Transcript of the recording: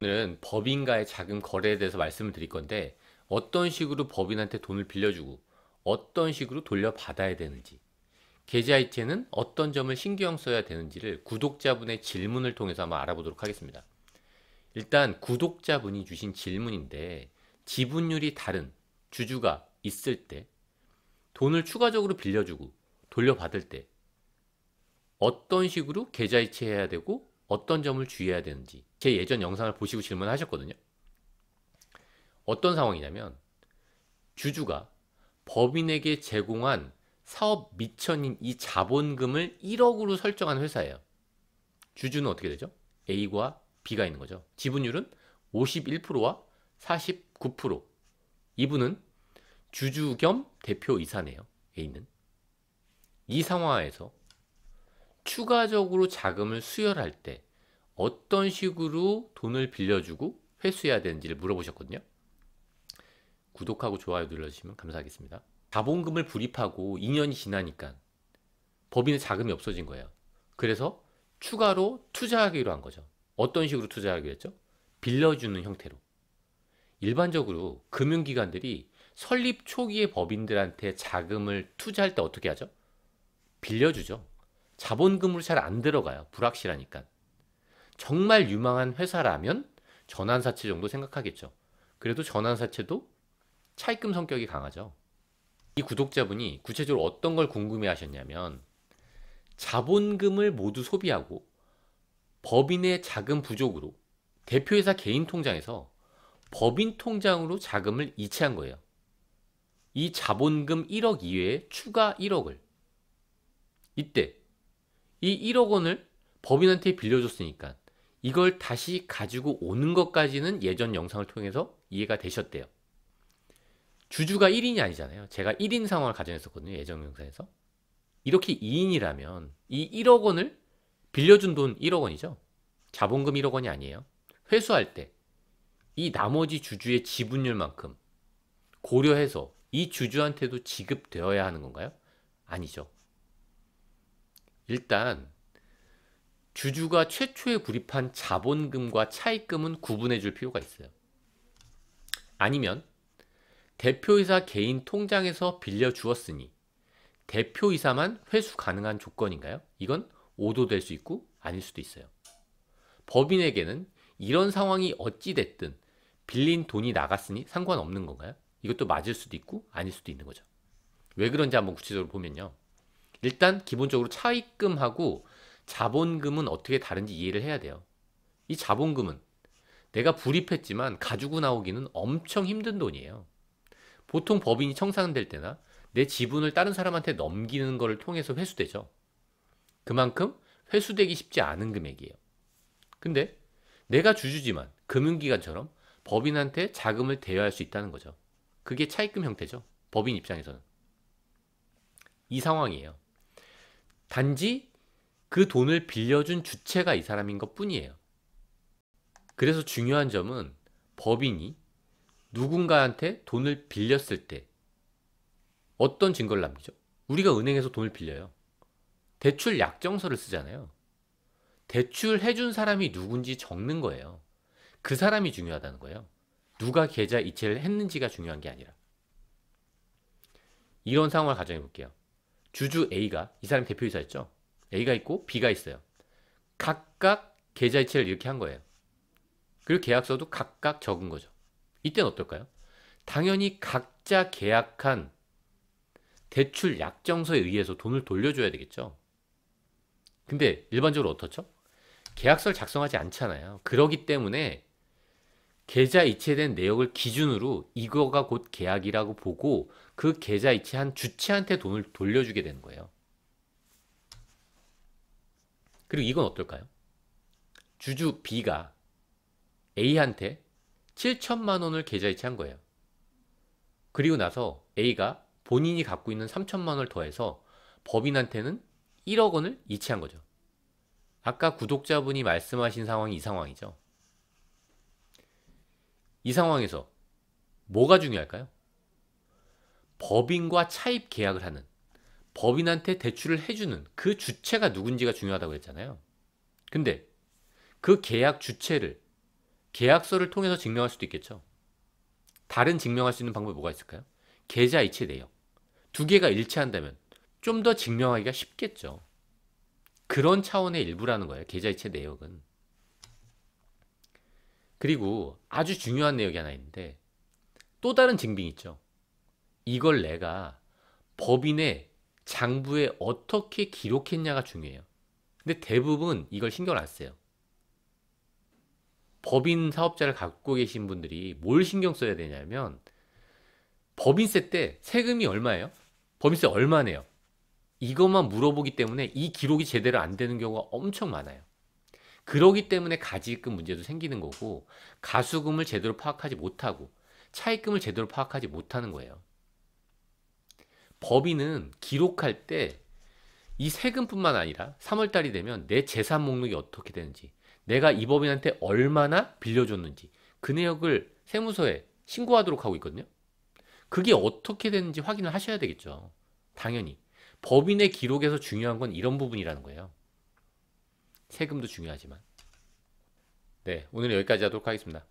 오늘은 법인과의 자금 거래에 대해서 말씀을 드릴 건데 어떤 식으로 법인한테 돈을 빌려주고 어떤 식으로 돌려받아야 되는지 계좌이체는 어떤 점을 신경 써야 되는지를 구독자분의 질문을 통해서 한번 알아보도록 하겠습니다. 일단 구독자분이 주신 질문인데 지분율이 다른 주주가 있을 때 돈을 추가적으로 빌려주고 돌려받을 때 어떤 식으로 계좌이체해야 되고 어떤 점을 주의해야 되는지 제 예전 영상을 보시고 질문하셨거든요. 어떤 상황이냐면 주주가 법인에게 제공한 사업 미천인 이 자본금을 1억으로 설정한 회사예요. 주주는 어떻게 되죠? A과 B가 있는 거죠. 지분율은 51%와 49%. 이분은 주주 겸 대표이사네요. A는. 이 상황에서 추가적으로 자금을 수혈할 때 어떤 식으로 돈을 빌려주고 회수해야 되는지를 물어보셨거든요. 구독하고 좋아요 눌러주시면 감사하겠습니다. 자본금을 불입하고 2년이 지나니까 법인의 자금이 없어진 거예요. 그래서 추가로 투자하기로 한 거죠. 어떤 식으로 투자하기로 했죠? 빌려주는 형태로. 일반적으로 금융기관들이 설립 초기의 법인들한테 자금을 투자할 때 어떻게 하죠? 빌려주죠. 자본금으로 잘 안 들어가요. 불확실하니까. 정말 유망한 회사라면 전환사채 정도 생각하겠죠. 그래도 전환사채도 차입금 성격이 강하죠. 이 구독자분이 구체적으로 어떤 걸 궁금해 하셨냐면 자본금을 모두 소비하고 법인의 자금 부족으로 대표이사 개인 통장에서 법인 통장으로 자금을 이체한 거예요. 이 자본금 1억 이외에 추가 1억을 이때 이 1억 원을 법인한테 빌려줬으니까 이걸 다시 가지고 오는 것까지는 예전 영상을 통해서 이해가 되셨대요. 주주가 1인이 아니잖아요. 제가 1인 상황을 가정했었거든요. 예전 영상에서. 이렇게 2인이라면 이 1억 원을 빌려준 돈 1억 원이죠. 자본금 1억 원이 아니에요. 회수할 때 이 나머지 주주의 지분율만큼 고려해서 이 주주한테도 지급되어야 하는 건가요? 아니죠. 일단 주주가 최초에 불입한 자본금과 차입금은 구분해 줄 필요가 있어요. 아니면 대표이사 개인 통장에서 빌려주었으니 대표이사만 회수 가능한 조건인가요? 이건 오도될 수 있고 아닐 수도 있어요. 법인에게는 이런 상황이 어찌됐든 빌린 돈이 나갔으니 상관없는 건가요? 이것도 맞을 수도 있고 아닐 수도 있는 거죠. 왜 그런지 한번 구체적으로 보면요. 일단 기본적으로 차입금하고 자본금은 어떻게 다른지 이해를 해야 돼요. 이 자본금은 내가 불입했지만 가지고 나오기는 엄청 힘든 돈이에요. 보통 법인이 청산될 때나 내 지분을 다른 사람한테 넘기는 것을 통해서 회수되죠. 그만큼 회수되기 쉽지 않은 금액이에요. 근데 내가 주주지만 금융기관처럼 법인한테 자금을 대여할 수 있다는 거죠. 그게 차입금 형태죠. 법인 입장에서는. 이 상황이에요. 단지 그 돈을 빌려준 주체가 이 사람인 것 뿐이에요. 그래서 중요한 점은 법인이 누군가한테 돈을 빌렸을 때 어떤 증거를 남기죠? 우리가 은행에서 돈을 빌려요. 대출 약정서를 쓰잖아요. 대출해준 사람이 누군지 적는 거예요. 그 사람이 중요하다는 거예요. 누가 계좌 이체를 했는지가 중요한 게 아니라. 이런 상황을 가정해 볼게요. 주주 A가 이 사람이 대표이사였죠. A가 있고 B가 있어요. 각각 계좌 이체를 이렇게 한 거예요. 그리고 계약서도 각각 적은 거죠. 이때는 어떨까요? 당연히 각자 계약한 대출 약정서에 의해서 돈을 돌려줘야 되겠죠. 근데 일반적으로 어떻죠? 계약서를 작성하지 않잖아요. 그러기 때문에 계좌 이체된 내역을 기준으로 이거가 곧 계약이라고 보고 그 계좌 이체한 주체한테 돈을 돌려주게 되는 거예요. 그리고 이건 어떨까요? 주주 B가 A한테 7천만 원을 계좌 이체한 거예요. 그리고 나서 A가 본인이 갖고 있는 3천만 원을 더해서 법인한테는 1억 원을 이체한 거죠. 아까 구독자분이 말씀하신 상황이 이 상황이죠. 이 상황에서 뭐가 중요할까요? 법인과 차입 계약을 하는, 법인한테 대출을 해주는 그 주체가 누군지가 중요하다고 했잖아요. 근데 그 계약 주체를 계약서를 통해서 증명할 수도 있겠죠. 다른 증명할 수 있는 방법이 뭐가 있을까요? 계좌이체 내역. 두 개가 일치한다면 좀 더 증명하기가 쉽겠죠. 그런 차원의 일부라는 거예요. 계좌이체 내역은. 그리고 아주 중요한 내역이 하나 있는데 또 다른 증빙이 있죠. 이걸 내가 법인의 장부에 어떻게 기록했냐가 중요해요. 근데 대부분 이걸 신경 안 써요. 법인 사업자를 갖고 계신 분들이 뭘 신경 써야 되냐면 법인세 때 세금이 얼마예요? 법인세 얼마 내요? 이것만 물어보기 때문에 이 기록이 제대로 안 되는 경우가 엄청 많아요. 그러기 때문에 가지금 문제도 생기는 거고 가수금을 제대로 파악하지 못하고 차입금을 제대로 파악하지 못하는 거예요. 법인은 기록할 때 이 세금뿐만 아니라 3월달이 되면 내 재산 목록이 어떻게 되는지, 내가 이 법인한테 얼마나 빌려줬는지 그 내역을 세무서에 신고하도록 하고 있거든요. 그게 어떻게 되는지 확인을 하셔야 되겠죠. 당연히. 법인의 기록에서 중요한 건 이런 부분이라는 거예요. 세금도 중요하지만. 네, 오늘 여기까지 하도록 하겠습니다.